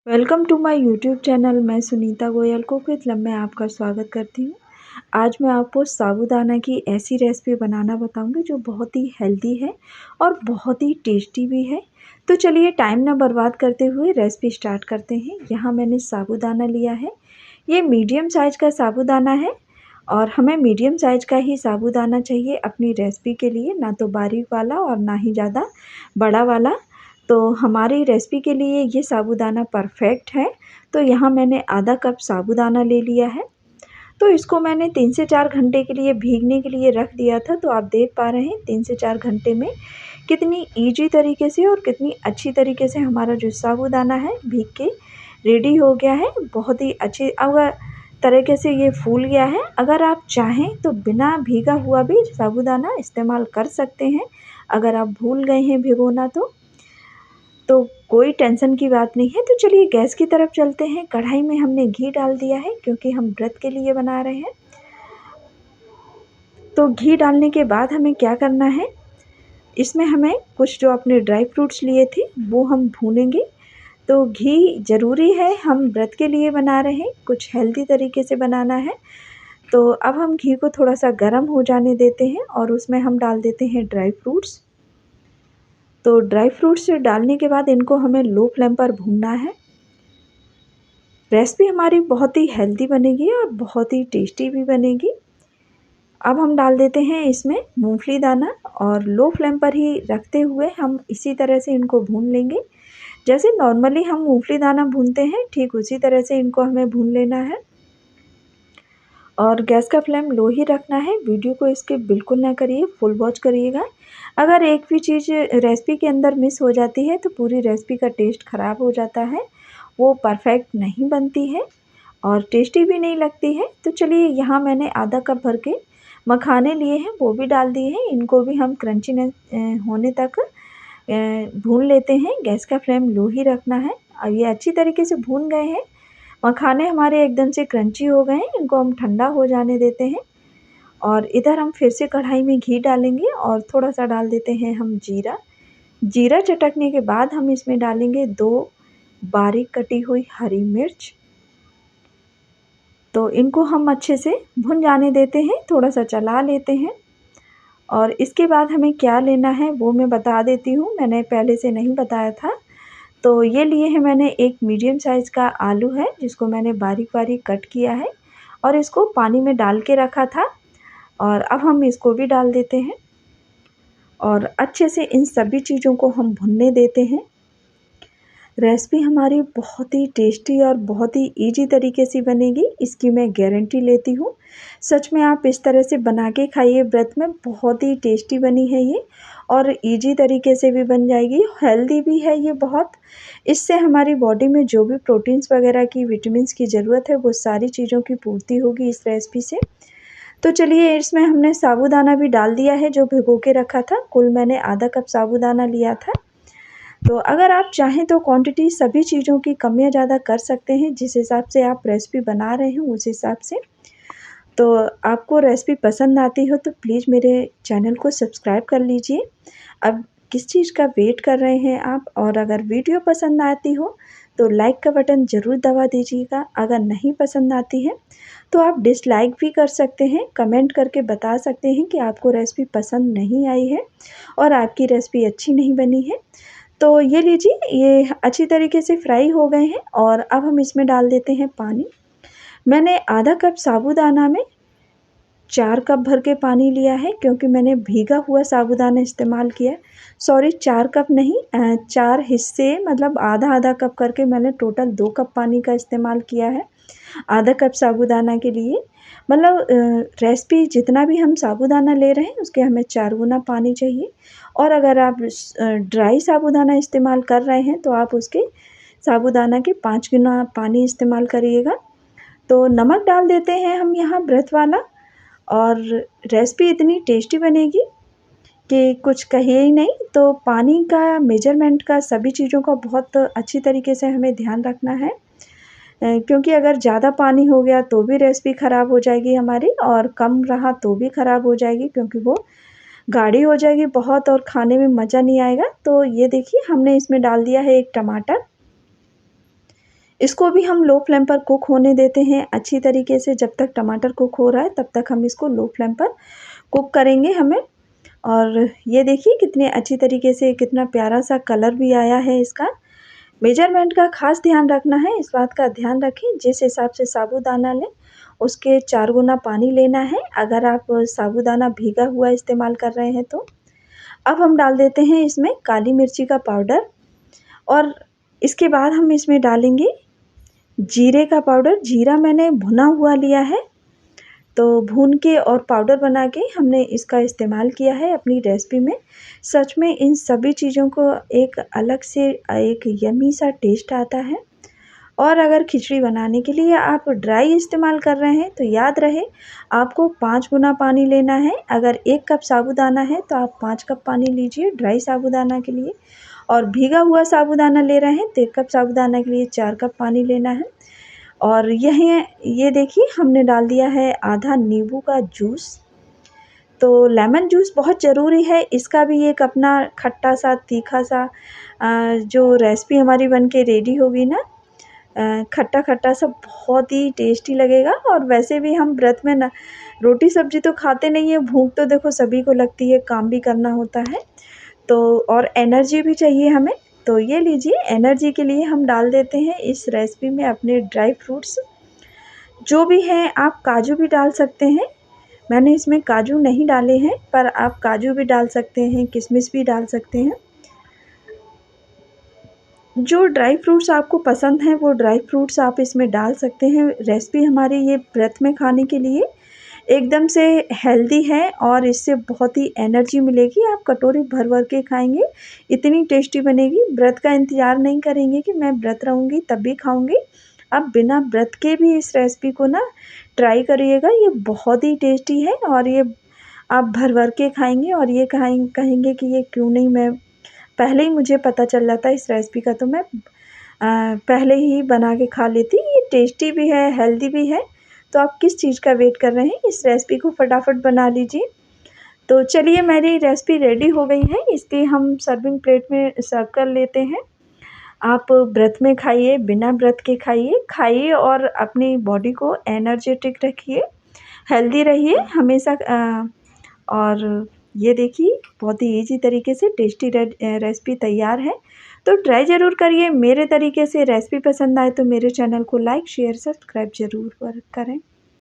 Welcome to my YouTube channel. मैं Sunita Goyal cook with love में आपका स्वागत करती हूँ। आज मैं आपको साबूदाना की ऐसी रेसिपी बनाना बताऊंगी जो बहुत ही हेल्दी है और बहुत ही टेस्टी भी है। तो चलिए टाइम ना बर्बाद करते हुए रेसिपी स्टार्ट करते हैं। यहाँ मैंने साबूदाना लिया है, ये मीडियम साइज़ का साबूदाना है और हमें मीडियम साइज़ का ही साबूदाना चाहिए अपनी रेसिपी के लिए, ना तो बारीक वाला और ना ही ज़्यादा बड़ा वाला। तो हमारी रेसिपी के लिए ये साबूदाना परफेक्ट है। तो यहाँ मैंने आधा कप साबूदाना ले लिया है। तो इसको मैंने 3 से 4 घंटे के लिए भीगने के लिए रख दिया था। तो आप देख पा रहे हैं 3 से 4 घंटे में कितनी ईजी तरीके से और कितनी अच्छी तरीके से हमारा जो साबूदाना है भीग के रेडी हो गया है। बहुत ही अच्छी अगर तरीके से ये फूल गया है। अगर आप चाहें तो बिना भीगा हुआ भी साबूदाना इस्तेमाल कर सकते हैं, अगर आप भूल गए हैं भिगोना तो कोई टेंशन की बात नहीं है। तो चलिए गैस की तरफ चलते हैं। कढ़ाई में हमने घी डाल दिया है क्योंकि हम व्रत के लिए बना रहे हैं। तो घी डालने के बाद हमें क्या करना है, इसमें हमें कुछ जो अपने ड्राई फ्रूट्स लिए थे वो हम भूनेंगे। तो घी ज़रूरी है, हम व्रत के लिए बना रहे हैं, कुछ हेल्दी तरीके से बनाना है। तो अब हम घी को थोड़ा सा गर्म हो जाने देते हैं और उसमें हम डाल देते हैं ड्राई फ्रूट्स। तो ड्राई फ्रूट्स डालने के बाद इनको हमें लो फ्लेम पर भूनना है। रेसिपी हमारी बहुत ही हेल्दी बनेगी और बहुत ही टेस्टी भी बनेगी। अब हम डाल देते हैं इसमें मूंगफली दाना और लो फ्लेम पर ही रखते हुए हम इसी तरह से इनको भून लेंगे। जैसे नॉर्मली हम मूंगफली दाना भूनते हैं ठीक उसी तरह से इनको हमें भून लेना है और गैस का फ्लेम लो ही रखना है। वीडियो को इसके बिल्कुल ना करिए, फुल वॉच करिएगा। अगर एक भी चीज़ रेसिपी के अंदर मिस हो जाती है तो पूरी रेसिपी का टेस्ट ख़राब हो जाता है, वो परफेक्ट नहीं बनती है और टेस्टी भी नहीं लगती है। तो चलिए यहाँ मैंने आधा कप भर के मखाने लिए हैं, वो भी डाल दिए हैं। इनको भी हम क्रंचीनेस होने तक भून लेते हैं। गैस का फ्लेम लो ही रखना है। अब ये अच्छी तरीके से भून गए हैं, मखाने हमारे एकदम से क्रंची हो गए हैं। इनको हम ठंडा हो जाने देते हैं और इधर हम फिर से कढ़ाई में घी डालेंगे और थोड़ा सा डाल देते हैं हम जीरा। जीरा चटकने के बाद हम इसमें डालेंगे 2 बारीक कटी हुई हरी मिर्च। तो इनको हम अच्छे से भुन जाने देते हैं, थोड़ा सा चला लेते हैं और इसके बाद हमें क्या लेना है वो मैं बता देती हूँ, मैंने पहले से नहीं बताया था। तो ये लिए हैं मैंने एक मीडियम साइज़ का आलू है जिसको मैंने बारीक-बारीक कट किया है और इसको पानी में डाल के रखा था और अब हम इसको भी डाल देते हैं और अच्छे से इन सभी चीज़ों को हम भुनने देते हैं। रेसिपी हमारी बहुत ही टेस्टी और बहुत ही ईजी तरीके से बनेगी, इसकी मैं गारंटी लेती हूँ। सच में आप इस तरह से बना के खाइए व्रत में, बहुत ही टेस्टी बनी है ये और ईजी तरीके से भी बन जाएगी, हेल्दी भी है ये बहुत। इससे हमारी बॉडी में जो भी प्रोटीन्स वगैरह की, विटामिन्स की ज़रूरत है वो सारी चीज़ों की पूर्ति होगी इस रेसिपी से। तो चलिए इसमें हमने साबूदाना भी डाल दिया है जो भिगो के रखा था। कुल मैंने आधा कप साबूदाना लिया था। तो अगर आप चाहें तो क्वांटिटी सभी चीज़ों की कम या ज़्यादा कर सकते हैं, जिस हिसाब से आप रेसिपी बना रहे हैं उस हिसाब से। तो आपको रेसिपी पसंद आती हो तो प्लीज़ मेरे चैनल को सब्सक्राइब कर लीजिए। अब किस चीज़ का वेट कर रहे हैं आप, और अगर वीडियो पसंद आती हो तो लाइक का बटन ज़रूर दबा दीजिएगा। अगर नहीं पसंद आती है तो आप डिसलाइक भी कर सकते हैं, कमेंट करके बता सकते हैं कि आपको रेसिपी पसंद नहीं आई है और आपकी रेसिपी अच्छी नहीं बनी है। तो ये लीजिए, ये अच्छी तरीके से फ्राई हो गए हैं और अब हम इसमें डाल देते हैं पानी। मैंने आधा कप साबूदाना में 4 कप भर के पानी लिया है क्योंकि मैंने भीगा हुआ साबूदाना इस्तेमाल किया है। सॉरी 4 कप नहीं, 4 हिस्से मतलब आधा-आधा कप करके मैंने टोटल 2 कप पानी का इस्तेमाल किया है, आधा कप साबूदाना के लिए। मतलब रेसिपी जितना भी हम साबूदाना ले रहे हैं उसके हमें 4 गुना पानी चाहिए और अगर आप ड्राई साबूदाना इस्तेमाल कर रहे हैं तो आप उसके साबूदाना के 5 गुना पानी इस्तेमाल करिएगा। तो नमक डाल देते हैं हम यहाँ व्रत वाला और रेसिपी इतनी टेस्टी बनेगी कि कुछ कहिए ही नहीं। तो पानी का, मेजरमेंट का, सभी चीज़ों का बहुत अच्छी तरीके से हमें ध्यान रखना है क्योंकि अगर ज़्यादा पानी हो गया तो भी रेसिपी ख़राब हो जाएगी हमारी और कम रहा तो भी ख़राब हो जाएगी क्योंकि वो गाढ़ी हो जाएगी बहुत और खाने में मज़ा नहीं आएगा। तो ये देखिए हमने इसमें डाल दिया है 1 टमाटर। इसको भी हम लो फ्लेम पर कुक होने देते हैं अच्छी तरीके से। जब तक टमाटर कुक हो रहा है तब तक हम इसको लो फ्लेम पर कुक करेंगे हमें। और ये देखिए कितने अच्छी तरीके से, कितना प्यारा सा कलर भी आया है इसका। मेजरमेंट का ख़ास ध्यान रखना है, इस बात का ध्यान रखें जिस हिसाब से साबूदाना लें उसके 4 गुना पानी लेना है, अगर आप साबूदाना भीगा हुआ इस्तेमाल कर रहे हैं तो। अब हम डाल देते हैं इसमें काली मिर्ची का पाउडर, और इसके बाद हम इसमें डालेंगे जीरे का पाउडर। जीरा मैंने भुना हुआ लिया है, तो भून के और पाउडर बना के हमने इसका इस्तेमाल किया है अपनी रेसिपी में। सच में इन सभी चीज़ों को एक अलग से एक यम्मी सा टेस्ट आता है। और अगर खिचड़ी बनाने के लिए आप ड्राई इस्तेमाल कर रहे हैं तो याद रहे आपको 5 गुना पानी लेना है। अगर 1 कप साबूदाना है तो आप 5 कप पानी लीजिए ड्राई साबूदाना के लिए, और भीगा हुआ साबूदाना ले रहे हैं तो 1 कप साबूदाना के लिए 4 कप पानी लेना है। और ये देखिए हमने डाल दिया है आधा नींबू का जूस। तो लेमन जूस बहुत ज़रूरी है, इसका भी एक अपना खट्टा सा तीखा सा जो रेसिपी हमारी बन के रेडी होगी ना, खट्टा खट्टा सा बहुत ही टेस्टी लगेगा। और वैसे भी हम व्रत में ना रोटी सब्जी तो खाते नहीं है, भूख तो देखो सभी को लगती है, काम भी करना होता है तो, और एनर्जी भी चाहिए हमें। तो ये लीजिए एनर्जी के लिए हम डाल देते हैं इस रेसिपी में अपने ड्राई फ्रूट्स जो भी हैं। आप काजू भी डाल सकते हैं, मैंने इसमें काजू नहीं डाले हैं, पर आप काजू भी डाल सकते हैं, किशमिश भी डाल सकते हैं। जो ड्राई फ्रूट्स आपको पसंद हैं वो ड्राई फ्रूट्स आप इसमें डाल सकते हैं। रेसिपी हमारी ये व्रत में खाने के लिए एकदम से हेल्दी है और इससे बहुत ही एनर्जी मिलेगी। आप कटोरी भर भर के खाएंगे, इतनी टेस्टी बनेगी, व्रत का इंतज़ार नहीं करेंगे कि मैं व्रत रहूँगी तब भी खाऊँगी। आप बिना व्रत के भी इस रेसिपी को ना ट्राई करिएगा, ये बहुत ही टेस्टी है। और ये आप भर भर के खाएंगे और ये कहेंगे कि ये क्यों नहीं, मैं पहले ही मुझे पता चल जाता इस रेसिपी का तो मैं पहले ही बना के खा लेती। ये टेस्टी भी है, हेल्दी भी है, तो आप किस चीज़ का वेट कर रहे हैं, इस रेसिपी को फटाफट बना लीजिए। तो चलिए मेरी रेसिपी रेडी हो गई है, इसके हम सर्विंग प्लेट में सर्व कर लेते हैं। आप व्रत में खाइए, बिना व्रत के खाइए और अपनी बॉडी को एनर्जेटिक रखिए, हेल्दी रहिए हमेशा। और ये देखिए बहुत ही ईज़ी तरीके से टेस्टी रेसिपी तैयार है, तो ट्राई ज़रूर करिए। मेरे तरीके से रेसिपी पसंद आए तो मेरे चैनल को लाइक शेयर सब्सक्राइब ज़रूर करें।